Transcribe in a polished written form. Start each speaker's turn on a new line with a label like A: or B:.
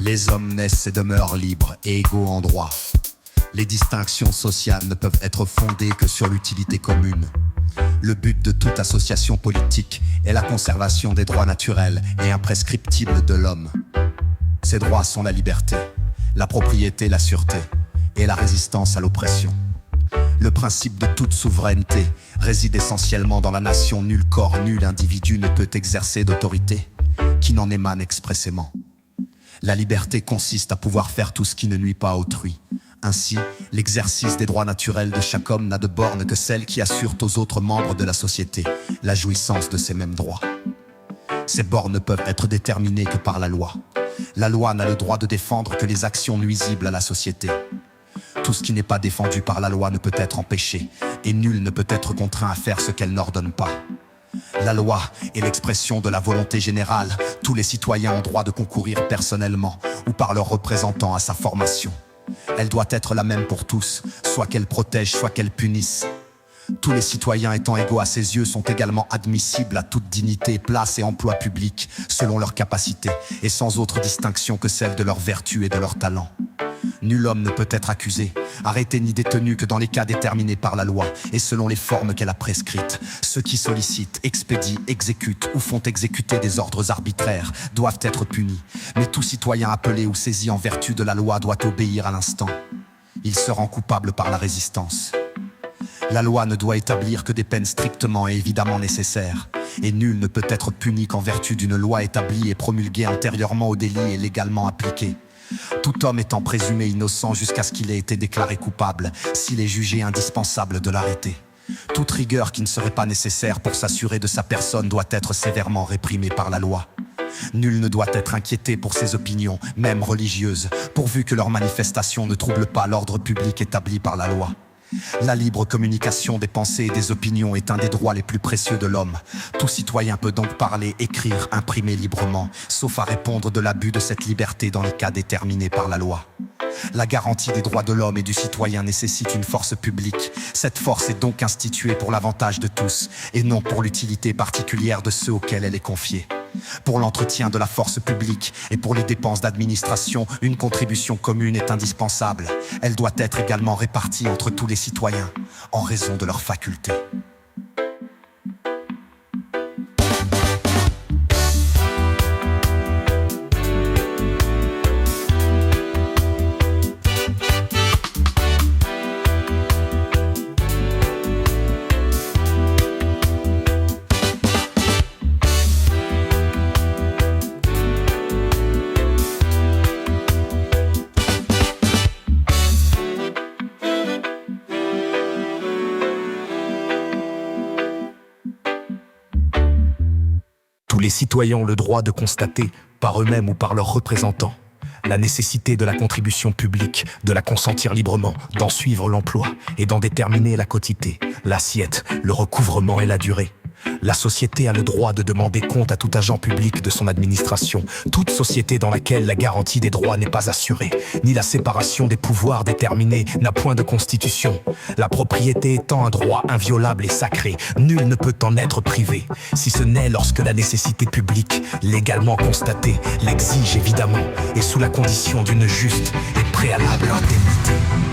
A: Les hommes naissent et demeurent libres et égaux en droit. Les distinctions sociales ne peuvent être fondées que sur l'utilité commune. Le but de toute association politique est la conservation des droits naturels et imprescriptibles de l'homme. Ces droits sont la liberté, la propriété, la sûreté et la résistance à l'oppression. Le principe de toute souveraineté réside essentiellement dans la nation. Nul corps, nul individu ne peut exercer d'autorité qui n'en émane expressément. La liberté consiste à pouvoir faire tout ce qui ne nuit pas à autrui. Ainsi, l'exercice des droits naturels de chaque homme n'a de borne que celle qui assure aux autres membres de la société la jouissance de ces mêmes droits. Ces bornes ne peuvent être déterminées que par la loi. La loi n'a le droit de défendre que les actions nuisibles à la société. Tout ce qui n'est pas défendu par la loi ne peut être empêché, et nul ne peut être contraint à faire ce qu'elle n'ordonne pas. La loi est l'expression de la volonté générale. Tous les citoyens ont droit de concourir personnellement ou par leurs représentants à sa formation. Elle doit être la même pour tous, soit qu'elle protège, soit qu'elle punisse. Tous les citoyens étant égaux à ses yeux sont également admissibles à toute dignité, place et emploi public, selon leurs capacités, et sans autre distinction que celle de leur vertu et de leur talent. Nul homme ne peut être accusé, arrêté ni détenu que dans les cas déterminés par la loi et selon les formes qu'elle a prescrites. Ceux qui sollicitent, expédient, exécutent ou font exécuter des ordres arbitraires doivent être punis. Mais tout citoyen appelé ou saisi en vertu de la loi doit obéir à l'instant. Il se rend coupable par la résistance. La loi ne doit établir que des peines strictement et évidemment nécessaires, et nul ne peut être puni qu'en vertu d'une loi établie et promulguée antérieurement au délit et légalement appliquée. Tout homme étant présumé innocent jusqu'à ce qu'il ait été déclaré coupable, s'il est jugé indispensable de l'arrêter. Toute rigueur qui ne serait pas nécessaire pour s'assurer de sa personne doit être sévèrement réprimée par la loi. Nul ne doit être inquiété pour ses opinions, même religieuses, pourvu que leurs manifestations ne troublent pas l'ordre public établi par la loi. La libre communication des pensées et des opinions est un des droits les plus précieux de l'homme. Tout citoyen peut donc parler, écrire, imprimer librement, sauf à répondre de l'abus de cette liberté dans les cas déterminés par la loi. La garantie des droits de l'homme et du citoyen nécessite une force publique. Cette force est donc instituée pour l'avantage de tous, et non pour l'utilité particulière de ceux auxquels elle est confiée. Pour l'entretien de la force publique et pour les dépenses d'administration, une contribution commune est indispensable. Elle doit être également répartie entre tous les citoyens, en raison de leurs facultés.
B: Tous les citoyens ont le droit de constater, par eux-mêmes ou par leurs représentants, la nécessité de la contribution publique, de la consentir librement, d'en suivre l'emploi et d'en déterminer la quotité, l'assiette, le recouvrement et la durée. La société a le droit de demander compte à tout agent public de son administration. Toute société dans laquelle la garantie des droits n'est pas assurée, ni la séparation des pouvoirs déterminée, n'a point de constitution. La propriété étant un droit inviolable et sacré, nul ne peut en être privé, si ce n'est lorsque la nécessité publique, légalement constatée, l'exige évidemment, et sous la condition d'une juste et préalable indemnité.